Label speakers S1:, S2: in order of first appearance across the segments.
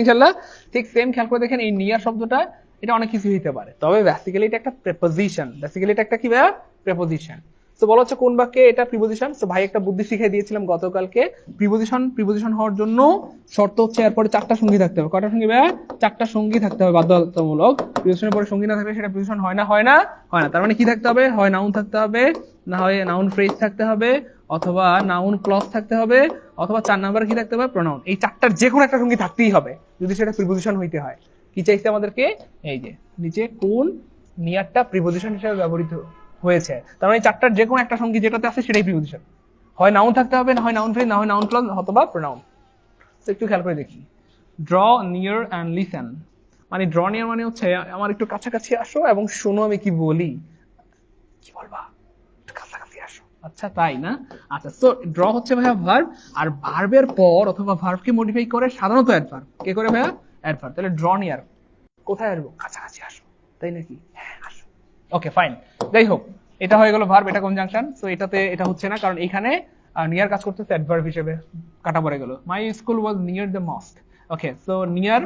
S1: ইনশাআল্লাহ। ঠিক সেম খেয়াল করে দেখেন এই নিয়ার শব্দটা এটা অনেক কিছু হইতে পারে, তবে বেসিক্যালি এটা একটা প্রিপোজিশন। বেসিক্যালি এটা একটা কি ভাইয়া? প্রিপোজিশন। তো বলা হচ্ছে কোন বাক্যে এটা প্রিপোজিশন। তো ভাই একটা বুদ্ধি শিখিয়ে দিয়েছিলাম গতকালকে। প্রিপোজিশন হওয়ার জন্য শর্ত হচ্ছে এরপরে চারটা সঙ্গী থাকতে হবে। কয়টা সঙ্গী ভাইয়া? চারটা সঙ্গী থাকতে হবে বাধ্যতামূলক। প্রিপোজিশনের পরে সঙ্গী না থাকলে সেটা প্রিপোজিশন হয় না। তার মানে কি থাকতে হবে? হয় নাউন থাকতে হবে, না হয় নাউন ফ্রেজ থাকতে হবে, অথবা নাউন ক্লজ থাকতে হবে, অথবা 4 নাম্বার কি থাকতে হবে? প্রোনাউন। এই চারটার যে কোনো একটা সঙ্গী থাকতেই হবে যদি সেটা প্রিপোজিশন হইতে হয়। কি চাইছে আমাদেরকে? এই যে নিচে কোন নিয়ারটা প্রিপোজিশন হিসেবে ব্যবহৃত হয়েছে, তার মানে চারটার যে কোনো একটা সঙ্গী যেটাতে আছে সেটাই প্রিপোজিশন। হয় নাউন থাকতে হবে, না হয় নাউন ফ্রেজ, না হয় নাউন ক্লজ, অথবা প্রোনাউন। তো একটু খেয়াল করে দেখি। ড্র নিয়ার অ্যান্ড লিসেন, মানে ড্র নিয়ার মানে হচ্ছে আমার একটু কাছাকাছি আসো এবং শোনো আমি কি বলি। কি বলবা? একটু কাছাকাছি আসো। আচ্ছা তাই না? আচ্ছা, তো ড্র হচ্ছে ভাইয়া ভার্ব, আর ভার্বের পর অথবা ভার্বকে মডিফাই করে সাধারণত অ্যাডভার্ব। কে করে ভাইয়া? অ্যাডভার্ব। তাহলে ড্র নিয়ার কোথায় আসবো? কাছাকাছি আসো, তাই নাকি? হ্যাঁ আসো। Okay fine. যাই হোক, এটা হয়ে গেল ভার্ব, এটা কনজাংশন। সো এটাতে এটা হচ্ছে না, কারণ এখানে নিয়ার কাজ করতেছে অ্যাডভার্ব হিসেবে, কাটা পড়ে গেল। My school was near the mosque. Okay, so near,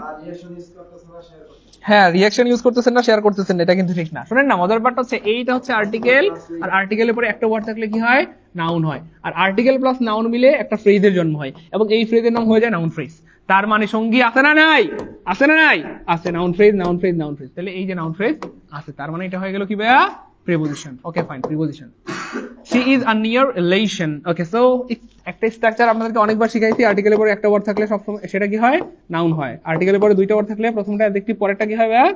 S1: হ্যাঁ রিঅ্যাকশন ইউজ করতেছেন না, শেয়ার করতেছেন না, এটা কিন্তু ঠিক না। শুনেন না, মজার ব্যাপারটা হচ্ছে এইটা হচ্ছে আর্টিকেল, আর আর্টিকেলের পরে একটা ওয়ার্ড থাকলে কি হয়? নাউন হয়। আর আর্টিকেল প্লাস নাউন মিলে একটা ফ্রেজের জন্ম হয়, এবং এই ফ্রেজের নাম হয়ে যায় নাউন ফ্রেজ। তার মানে সঙ্গী আছে না নাই? আছে না নাই? আছে। Noun phrase, noun phrase, noun phrase. তাহলে এই যে নাউন ফ্রেজ আছে, তার মানে এটা হয়ে গেল কি ভাইয়া? Preposition. Okay fine, preposition. she is a near relation. Okay, so একটা স্ট্রাকচার আপনাদেরকে অনেকবার শিখাইছি। আর্টিকেলের পরে একটা ওয়ার্ড থাকলে সবসময় সেটা কি হয়? নাউন হয়। আর্টিকেলের পরে দুইটা ওয়ার্ড থাকলে প্রথমটা অ্যাডজেক্টিভ, পরেরটা কি হয় ভাইয়া?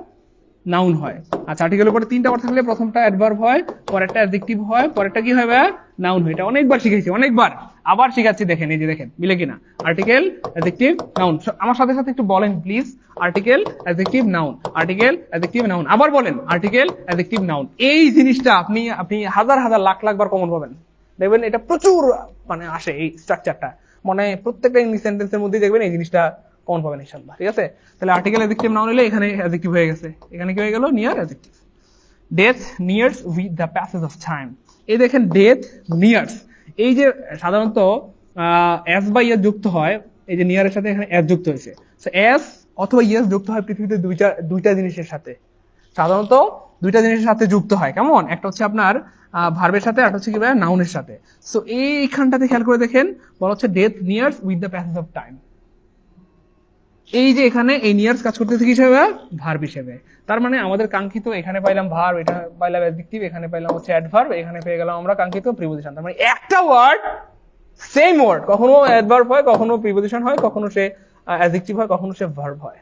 S1: নাউন হয়। আচ্ছা, আর্টিকেলের পরে তিনটা ওয়ার্ড থাকলে প্রথমটা অ্যাডভার্ব হয়, পরেরটা অ্যাডজেক্টিভ হয়, পরেরটা কি হয় ভাইয়া? নাউন হয়। এটা অনেকবার শিখাইছি, অনেকবার। আবার শিখাচ্ছি, দেখেন এই যে দেখেন মিলে কিনা। Article, adjective, noun. আমার সাথে সাথে একটু বলেন please. Article, adjective, noun. Article, adjective, noun. আবার বলেন আর্টিকেল, অ্যাডজেক্টিভ, নাউন। এই জিনিসটা আপনি আপনি হাজার হাজার লাখ লাখ বার কমন পাবেন। দেখবেন এটা প্রচুর মানে আসে এই স্ট্রাকচারটা, মানে প্রত্যেকটা ইংলিশ সেন্টেন্সের মধ্যে দেখবেন এই জিনিসটা কমন পাবেন ইনশাআল্লাহ। ঠিক আছে? তাহলে আর্টিকেল, অ্যাডজেক্টিভ, নাউন হলে এখানে অ্যাডজেক্টিভ হয়ে গেছে, এখানে কি হয়ে গেল? Near adjective. Death নিয়ার্স with the passage of time. এই দেখেন ডেথ নিয়ার্স, এই যে সাধারণত এস বা ইয়েস যুক্ত হয়, এই যে নিয়ারের সাথে এখানে এস যুক্ত হয়েছে। এস অথবা ইয়েস যুক্ত হয় পৃথিবীতে দুইটা জিনিসের সাথে, সাধারণত দুইটা জিনিসের সাথে যুক্ত হয়। কেমন? একটা হচ্ছে আপনার ভার্বের সাথে, আর হচ্ছে কি ভাই? নাউনের সাথে। সো এইখানটাতে খেয়াল করে দেখেন, বলা হচ্ছে death নিয়ার্স with the passage of time. এই যে এখানে এই নিয়ার্স কাজ করতেছে কি হিসেবে? ভার্ব হিসেবে। তার মানে আমাদের কাঙ্ক্ষিত এখানে পাইলাম ভার্ব, এটা পাইলাম অ্যাডজেক্টিভ, এখানে পাইলাম হচ্ছে অ্যাডভার্ব, এখানে পেয়ে গেলাম আমরা কাঙ্ক্ষিত প্রিপোজিশন। তার মানে একটা ওয়ার্ড, সেম ওয়ার্ড, কখনো অ্যাডভার্ব হয়, কখনো প্রিপোজিশন হয়, কখনো সে অ্যাডজেক্টিভ হয়, কখনো সে ভার্ব হয়।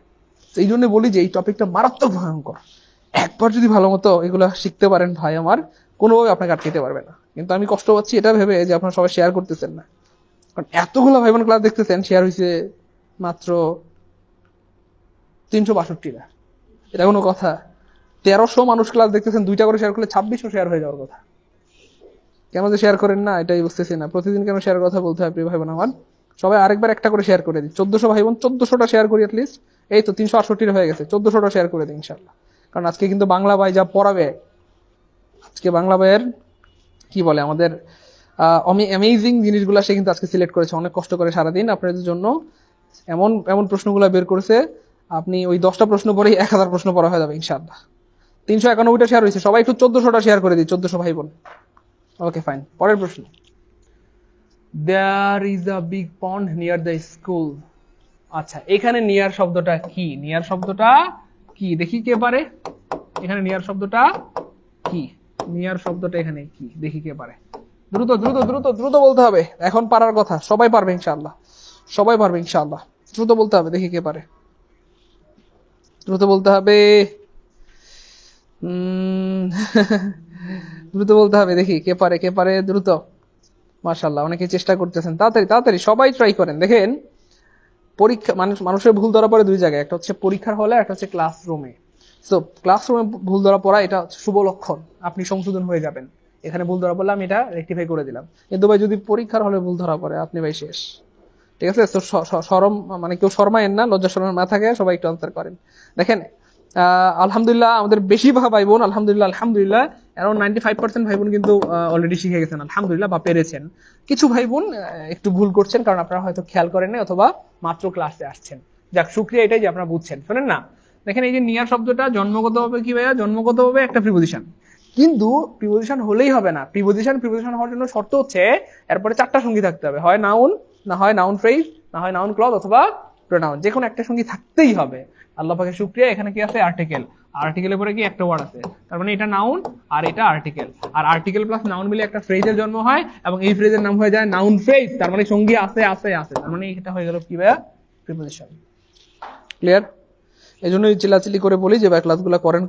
S1: এই জন্য বলি যে এই টপিকটা মারাত্মক ভয়ঙ্কর। একবার যদি ভালো মতো এগুলো শিখতে পারেন ভাই আমার, কোনোভাবে আপনাকে আটকাতে পারবে না। কিন্তু আমি কষ্ট পাচ্ছি এটা ভেবে যে আপনারা সবাই শেয়ার করতেছেন না, কারণ এতগুলো ভাই বোন ক্লাস দেখতেছেন, শেয়ার হয়েছে মাত্র 362টা। এটা কোনো কথা? 1300 মানুষ ক্লাস দেখতেছেন, দুইটা করে শেয়ার করলে 2600 শেয়ার হয়ে যাওয়ার কথা। কেন যে শেয়ার করেন না এটাই বুঝতেছি না। প্রতিদিন কেন শেয়ার কথা বলতে হয় প্রিয় ভাই বোন আমার? সবাই আরেকবার একটা করে শেয়ার করে দিই। 1400 ভাই বোন, 1400টা শেয়ার করি অ্যাটলিস্ট। এই তো 368 হয়ে গেছে, 1400টা শেয়ার করে দিই ইনশাল্লাহ। কারণ আজকে কিন্তু বাংলা ভাই যা পড়াবে, আজকে বাংলা ভাইয়ের কি বলে আমাদের অ্যামেজিং জিনিসগুলো সে কিন্তু আজকে সিলেক্ট করেছে অনেক কষ্ট করে সারাদিন আপনাদের জন্য। এমন এমন প্রশ্নগুলো বের করেছে, আপনি ওই 10টা প্রশ্ন পরেই 1000 প্রশ্ন পড়া হয়ে যাবে ইনশাআল্লাহ। 391টা শেয়ার হয়েছে, সবাই একটু 1400টা শেয়ার করে দিই, 1400 ভাই বোন। ওকে ফাইন, পরের প্রশ্ন। There is a big pond near the school. আচ্ছা, এখানে নিয়ার শব্দটা কি? নিয়ার শব্দটা কি দেখি কে পারে? এখানে নিয়ার শব্দটা কি? নিয়ার শব্দটা এখানে কি দেখি কে পারে? দ্রুত দ্রুত দ্রুত দ্রুত বলতে হবে, এখন পারার কথা। সবাই পারবে ইনশাআল্লাহ, সবাই পারবে ইনশাআল্লাহ। দ্রুত বলতে হবে, দেখি কে পারে। দ্রুত বলতে হবে, দ্রুত বলতে হবে, দেখি কে পারে, কে পারে, দ্রুত। মাশাআল্লাহ, অনেকে চেষ্টা করতেছেন, তাড়াতাড়ি তাড়াতাড়ি সবাই ট্রাই করেন। দেখেন পরীক্ষা, মানুষের ভুল ধরা পড়ে দুই জায়গায়, একটা হচ্ছে পরীক্ষার হলে, একটা হচ্ছে ক্লাসরুমে। সো ক্লাসরুমে ভুল ধরা পড়া এটা শুভ লক্ষণ, আপনি সংশোধন হয়ে যাবেন। এখানে ভুল ধরা পড়লে আমি এটা রেকটিফাই করে দিলাম। কিন্তু ভাই যদি পরীক্ষার হলে ভুল ধরা পড়ে, আপনি ভাই শেষ। ঠিক আছে? তো শরম মানে কেউ শর্মায়েন না, লজ্জা শরমের মাথাকে সবাই একটু আনসার করেন। দেখেন আলহামদুলিল্লাহ আমাদের বেশিরভাগ ভাই বোন আলহামদুলিল্লাহ আলহামদুলিল্লাহ অ্যারাউন্ড 95% ভাই বোন কিন্তু অলরেডি শিখে গেছেন আলহামদুলিল্লাহ, বা পেরেছেন। কিছু ভাই বোন একটু ভুল করছেন, কারণ আপনারা হয়তো খেয়াল করেন না, অথবা মাত্র ক্লাসে আসছেন। যাক শুকরিয়া, এটাই যে আপনারা বুঝছেন। শোনেন না, দেখেন এই যে নিয়ার শব্দটা জন্মগতভাবে কি ভাইয়া, জন্মগতভাবে একটা প্রিপোজিশন, কিন্তু প্রিপোজিশন হলেই হবে না। প্রিপোজিশন হওয়ার জন্য শর্ত হচ্ছে এরপরে 4টা সঙ্গী থাকতে হবে, হয় নাউন, না হয় নাউন ফ্রেজ, না হয় নাউন ক্লজ, অথবা প্রোনাউন, যে কোনো একটা সঙ্গী থাকতেই হবে। আল্লাহ পাকের শুকরিয়া, এখানে কি আছে, আর্টিকেল। আর্টিকেলের পরে কি একটা ওয়ার্ড আছে, তার মানে এটা নাউন আর এটা আর্টিকেল, আর আর্টিকেল প্লাস নাউন মিলে একটা ফ্রেজের জন্ম হয়, এবং এই ফ্রেজের নাম হয়ে যায় নাউন ফ্রেজ। তার মানে সঙ্গী আছে আছে আছে, তার মানে এটা হয়ে গেল কি ভাইয়া, প্রিপোজিশন। ক্লিয়ার? এই জন্যই চিল্লাচিল্লি করে বলি যে ভাই ক্লাসগুলো করেন।